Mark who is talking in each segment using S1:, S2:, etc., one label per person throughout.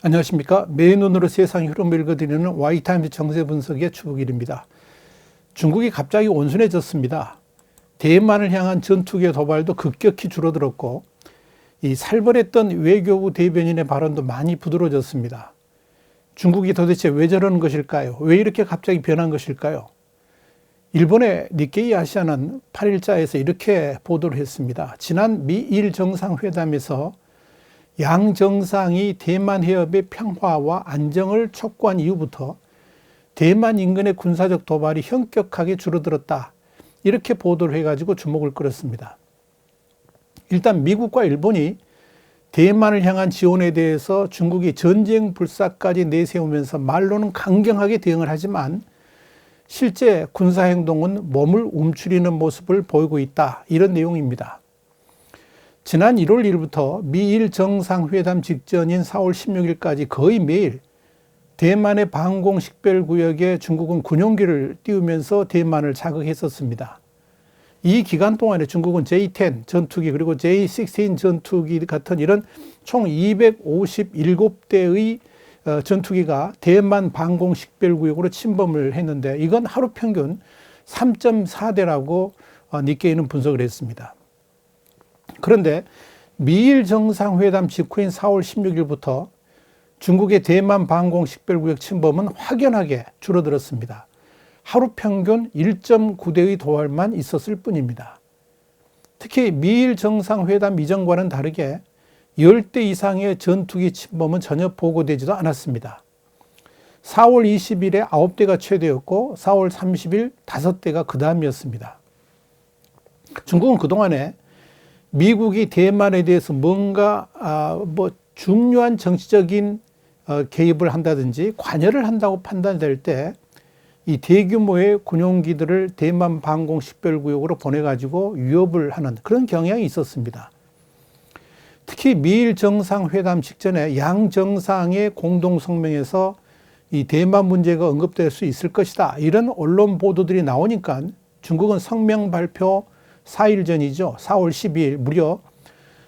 S1: 안녕하십니까. 매의 눈으로 세상 흐름을 읽어드리는 Y타임즈 정세 분석의 추국일입니다. 중국이 갑자기 온순해졌습니다. 대만을 향한 전투기의 도발도 급격히 줄어들었고 이 살벌했던 외교부 대변인의 발언도 많이 부드러워졌습니다. 중국이 도대체 왜 저러는 것일까요? 왜 이렇게 갑자기 변한 것일까요? 일본의 니케이 아시아는 8일자에서 이렇게 보도를 했습니다. 지난 미일 정상회담에서 양 정상이 대만 해협의 평화와 안정을 촉구한 이후부터 대만 인근의 군사적 도발이 현격하게 줄어들었다. 이렇게 보도를 해가지고 주목을 끌었습니다. 일단 미국과 일본이 대만을 향한 지원에 대해서 중국이 전쟁 불사까지 내세우면서 말로는 강경하게 대응을 하지만 실제 군사행동은 몸을 움츠리는 모습을 보이고 있다. 이런 내용입니다. 지난 1월 1일부터 미일 정상회담 직전인 4월 16일까지 거의 매일 대만의 방공식별구역에 중국은 군용기를 띄우면서 대만을 자극했었습니다. 이 기간 동안에 중국은 J-10 전투기 그리고 J-16 전투기 같은 이런 총 257대의 전투기가 대만 방공식별구역으로 침범을 했는데 이건 하루 평균 3.4대라고 니케이는 분석을 했습니다. 그런데 미일 정상회담 직후인 4월 16일부터 중국의 대만 방공식별구역 침범은 확연하게 줄어들었습니다. 하루 평균 1.9대의 도발만 있었을 뿐입니다. 특히 미일 정상회담 이전과는 다르게 10대 이상의 전투기 침범은 전혀 보고되지도 않았습니다. 4월 20일에 9대가 최대였고 4월 30일 5대가 그 다음이었습니다. 중국은 그동안에 미국이 대만에 대해서 뭔가 중요한 정치적인 개입을 한다든지 관여를 한다고 판단될 때 이 대규모의 군용기들을 대만 방공식별구역으로 보내가지고 위협을 하는 그런 경향이 있었습니다. 특히 미일 정상회담 직전에 양 정상의 공동성명에서 이 대만 문제가 언급될 수 있을 것이다. 이런 언론 보도들이 나오니까 중국은 성명 발표 4일 전이죠. 4월 12일 무려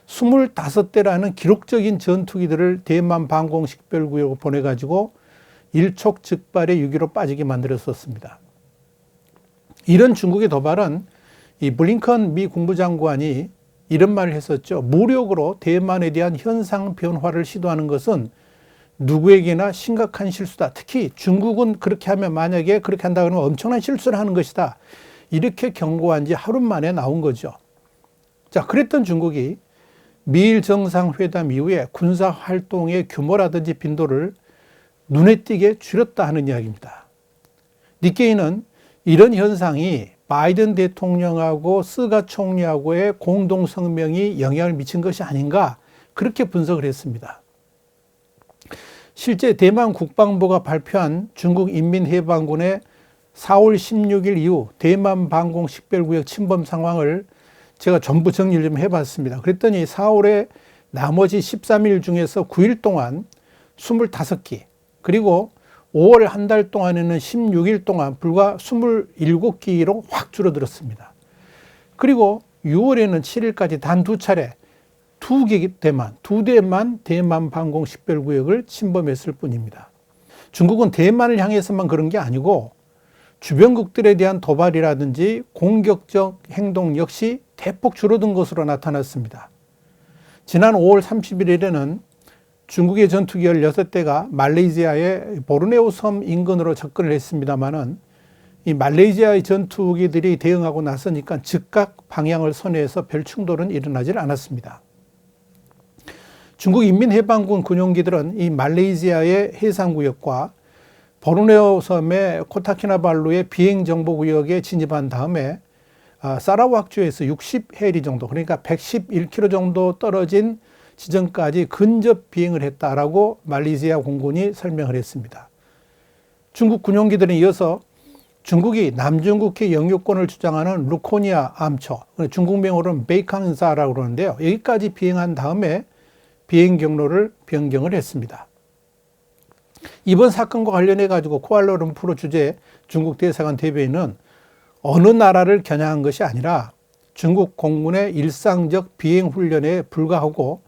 S1: 25대라는 기록적인 전투기들을 대만 방공식별구역으로 보내가지고 일촉즉발의 위기로 빠지게 만들었었습니다. 이런 중국의 도발은 이 블링컨 미 국무장관이 이런 말을 했었죠. 무력으로 대만에 대한 현상 변화를 시도하는 것은 누구에게나 심각한 실수다. 특히 중국은 그렇게 하면 만약에 그렇게 한다 그러면 엄청난 실수를 하는 것이다. 이렇게 경고한 지 하루 만에 나온 거죠. 자, 그랬던 중국이 미일 정상회담 이후에 군사활동의 규모라든지 빈도를 눈에 띄게 줄였다 하는 이야기입니다. 니케이는 이런 현상이 바이든 대통령하고 스가 총리하고의 공동성명이 영향을 미친 것이 아닌가 그렇게 분석을 했습니다. 실제 대만 국방부가 발표한 중국 인민해방군의 4월 16일 이후 대만 방공식별구역 침범 상황을 제가 전부 정리를 좀 해봤습니다. 그랬더니 4월에 나머지 13일 중에서 9일 동안 25기, 그리고 5월 한 달 동안에는 16일 동안 불과 27기로 확 줄어들었습니다. 그리고 6월에는 7일까지 단 2차례 2대만 대만 방공식별구역을 침범했을 뿐입니다. 중국은 대만을 향해서만 그런 게 아니고 주변국들에 대한 도발이라든지 공격적 행동 역시 대폭 줄어든 것으로 나타났습니다. 지난 5월 31일에는 중국의 전투기 16대가 말레이시아의 보르네오 섬 인근으로 접근을 했습니다만은 이 말레이시아의 전투기들이 대응하고 나서니까 즉각 방향을 선회해서 별 충돌은 일어나질 않았습니다. 중국 인민해방군 군용기들은 이 말레이시아의 해상구역과 보르네오 섬의 코타키나발루의 비행정보구역에 진입한 다음에 사라왁주에서 60해리 정도, 그러니까 111km 정도 떨어진 지점까지 근접 비행을 했다라고 말레이시아 공군이 설명을 했습니다. 중국 군용기들은 이어서 중국이 남중국해 영유권을 주장하는 루코니아 암초, 중국명으로는 베이캉사라고 그러는데요. 여기까지 비행한 다음에 비행 경로를 변경을 했습니다. 이번 사건과 관련해 가지고 쿠알라룸푸르 주재 중국 대사관 대변인은 어느 나라를 겨냥한 것이 아니라 중국 공군의 일상적 비행 훈련에 불과하고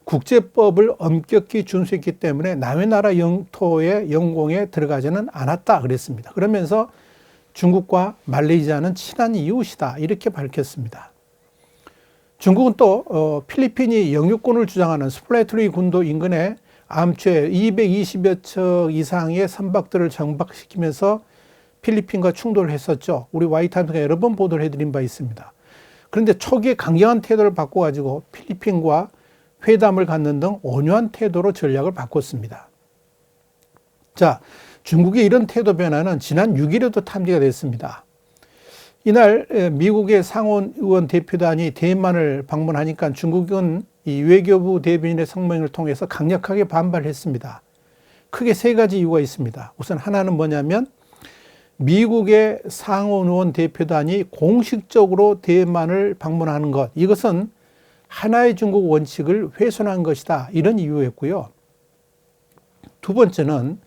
S1: 국제법을 엄격히 준수했기 때문에 남의 나라 영토의 영공에 들어가지는 않았다 그랬습니다. 그러면서 중국과 말레이시아는 친한 이웃이다 이렇게 밝혔습니다. 중국은 또 필리핀이 영유권을 주장하는 스플래트리 군도 인근에 암초에 220여 척 이상의 선박들을 정박시키면서 필리핀과 충돌을 했었죠. 우리 와이타임스가 여러 번 보도를 해드린 바 있습니다. 그런데 초기에 강경한 태도를 바꿔가지고 필리핀과 회담을 갖는 등 온유한 태도로 전략을 바꿨습니다. 자, 중국의 이런 태도 변화는 지난 6일에도 탐지가 됐습니다. 이날 미국의 상원 의원 대표단이 대만을 방문하니까 중국은 이 외교부 대변인의 성명을 통해서 강력하게 반발했습니다. 크게 세 가지 이유가 있습니다. 우선 하나는 뭐냐면 미국의 상원 의원 대표단이 공식적으로 대만을 방문하는 것, 이것은 하나의 중국 원칙을 훼손한 것이다. 이런 이유였고요. 두 번째는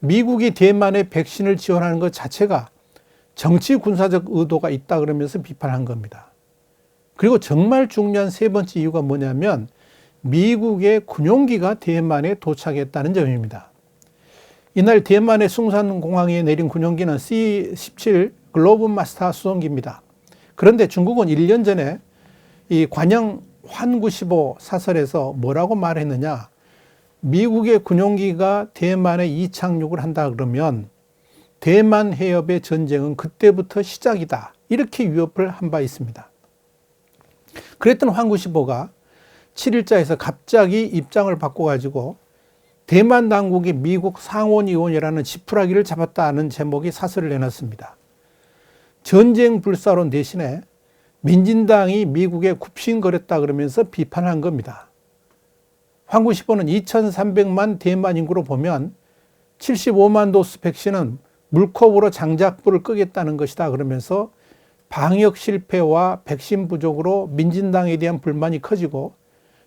S1: 미국이 대만에 백신을 지원하는 것 자체가 정치 군사적 의도가 있다 그러면서 비판한 겁니다. 그리고 정말 중요한 세 번째 이유가 뭐냐면 미국의 군용기가 대만에 도착했다는 점입니다. 이날 대만의 숭산공항에 내린 군용기는 C-17 글로브 마스터 수송기입니다. 그런데 중국은 1년 전에 이 관영 환구15 사설에서 뭐라고 말했느냐? 미국의 군용기가 대만에 이착륙을 한다 그러면 대만 해협의 전쟁은 그때부터 시작이다. 이렇게 위협을 한 바 있습니다. 그랬던 환구15가 7일자에서 갑자기 입장을 바꿔가지고 대만 당국이 미국 상원의원이라는 지푸라기를 잡았다는 제목의 사설을 내놨습니다. 전쟁 불사론 대신에 민진당이 미국에 굽신거렸다 그러면서 비판한 겁니다. 환구15는 2,300만 대만 인구로 보면 75만 도스 백신은 물컵으로 장작불을 끄겠다는 것이다 그러면서 방역 실패와 백신 부족으로 민진당에 대한 불만이 커지고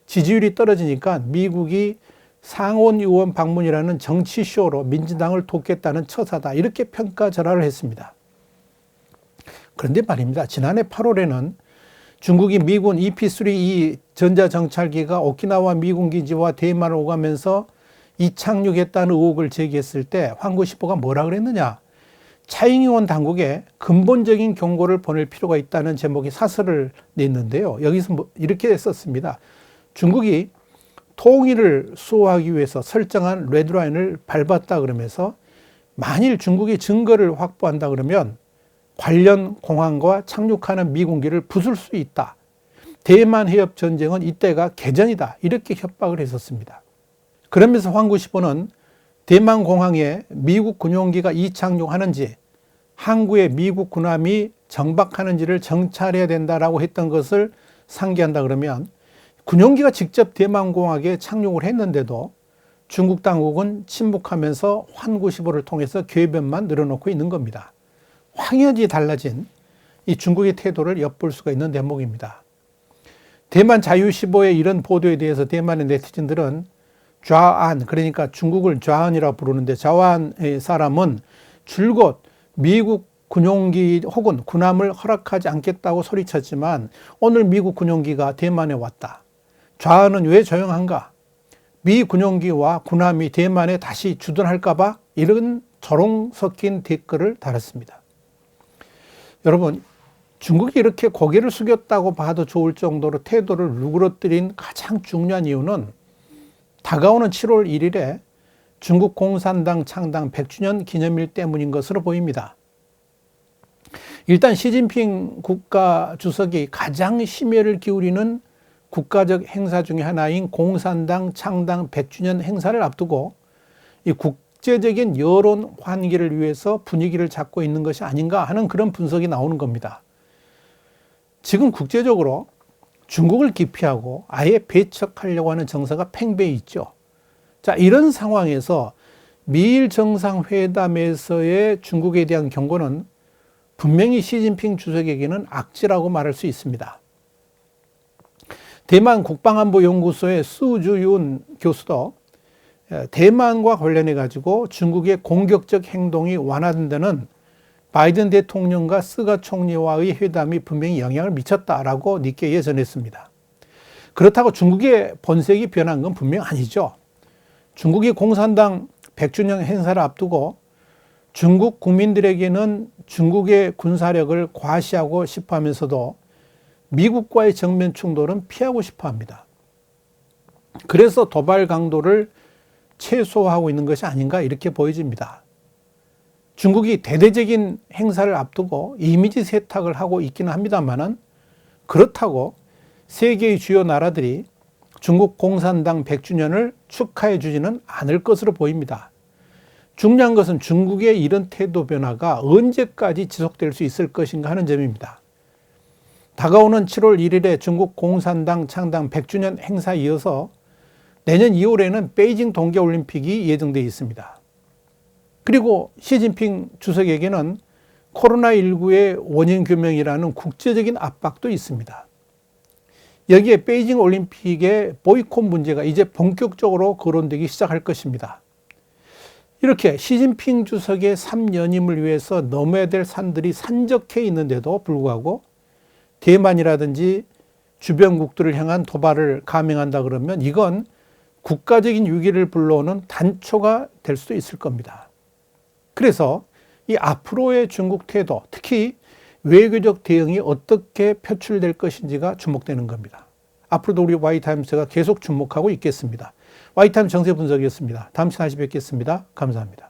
S1: 지지율이 떨어지니까 미국이 상원 의원 방문이라는 정치쇼로 민진당을 돕겠다는 처사다. 이렇게 평가절하를 했습니다. 그런데 말입니다. 지난해 8월에는 중국이 미군 EP-3E 전자정찰기가 오키나와 미군 기지와 대만을 오가면서 이착륙했다는 의혹을 제기했을 때 환구15가 뭐라 그랬느냐? 차잉의원 당국에 근본적인 경고를 보낼 필요가 있다는 제목의 사설을 냈는데요. 여기서 이렇게 썼습니다. 중국이 통일을 수호하기 위해서 설정한 레드라인을 밟았다 그러면서 만일 중국이 증거를 확보한다 그러면 관련 공항과 착륙하는 미군기를 부술 수 있다. 대만 해협 전쟁은 이때가 개전이다. 이렇게 협박을 했었습니다. 그러면서 환구15는 대만 공항에 미국 군용기가 이착륙하는지 항구에 미국 군함이 정박하는지를 정찰해야 된다라고 했던 것을 상기한다 그러면 군용기가 직접 대만 공항에 착륙을 했는데도 중국 당국은 침묵하면서 환구15를 통해서 궤변만 늘어놓고 있는 겁니다. 황연히 달라진 이 중국의 태도를 엿볼 수가 있는 대목입니다. 대만 자유15의 이런 보도에 대해서 대만의 네티즌들은 좌안, 그러니까 중국을 좌안이라고 부르는데 좌안의 사람은 줄곧 미국 군용기 혹은 군함을 허락하지 않겠다고 소리쳤지만 오늘 미국 군용기가 대만에 왔다. 좌안은 왜 조용한가? 미 군용기와 군함이 대만에 다시 주둔할까 봐 이런 조롱 섞인 댓글을 달았습니다. 여러분, 중국이 이렇게 고개를 숙였다고 봐도 좋을 정도로 태도를 누그러뜨린 가장 중요한 이유는 다가오는 7월 1일에 중국 공산당 창당 100주년 기념일 때문인 것으로 보입니다. 일단 시진핑 국가주석이 가장 심혈을 기울이는 국가적 행사 중에 하나인 공산당 창당 100주년 행사를 앞두고 이 국제적인 여론 환기를 위해서 분위기를 잡고 있는 것이 아닌가 하는 그런 분석이 나오는 겁니다. 지금 국제적으로 중국을 기피하고 아예 배척하려고 하는 정서가 팽배해 있죠. 자, 이런 상황에서 미일 정상회담에서의 중국에 대한 경고는 분명히 시진핑 주석에게는 악재라고 말할 수 있습니다. 대만 국방안보연구소의 수주윤 교수도 대만과 관련해 가지고 중국의 공격적 행동이 완화된 데는 바이든 대통령과 스가 총리와의 회담이 분명히 영향을 미쳤다라고 니케이에 전했습니다. 그렇다고 중국의 본색이 변한 건 분명 아니죠. 중국이 공산당 100주년 행사를 앞두고 중국 국민들에게는 중국의 군사력을 과시하고 싶어 하면서도 미국과의 정면 충돌은 피하고 싶어 합니다. 그래서 도발 강도를 최소화하고 있는 것이 아닌가 이렇게 보여집니다. 중국이 대대적인 행사를 앞두고 이미지 세탁을 하고 있기는 합니다만은 그렇다고 세계의 주요 나라들이 중국 공산당 100주년을 축하해 주지는 않을 것으로 보입니다. 중요한 것은 중국의 이런 태도 변화가 언제까지 지속될 수 있을 것인가 하는 점입니다. 다가오는 7월 1일에 중국 공산당 창당 100주년 행사에 이어서 내년 2월에는 베이징 동계올림픽이 예정되어 있습니다. 그리고 시진핑 주석에게는 코로나19의 원인 규명이라는 국제적인 압박도 있습니다. 여기에 베이징 올림픽의 보이콧 문제가 이제 본격적으로 거론되기 시작할 것입니다. 이렇게 시진핑 주석의 3연임을 위해서 넘어야 될 산들이 산적해 있는데도 불구하고 대만이라든지 주변국들을 향한 도발을 감행한다 그러면 이건 국가적인 위기를 불러오는 단초가 될 수도 있을 겁니다. 그래서 이 앞으로의 중국 태도, 특히 외교적 대응이 어떻게 표출될 것인지가 주목되는 겁니다. 앞으로도 우리 Y타임스가 계속 주목하고 있겠습니다. Y타임스 정세 분석이었습니다. 다음 시간에 다시 뵙겠습니다. 감사합니다.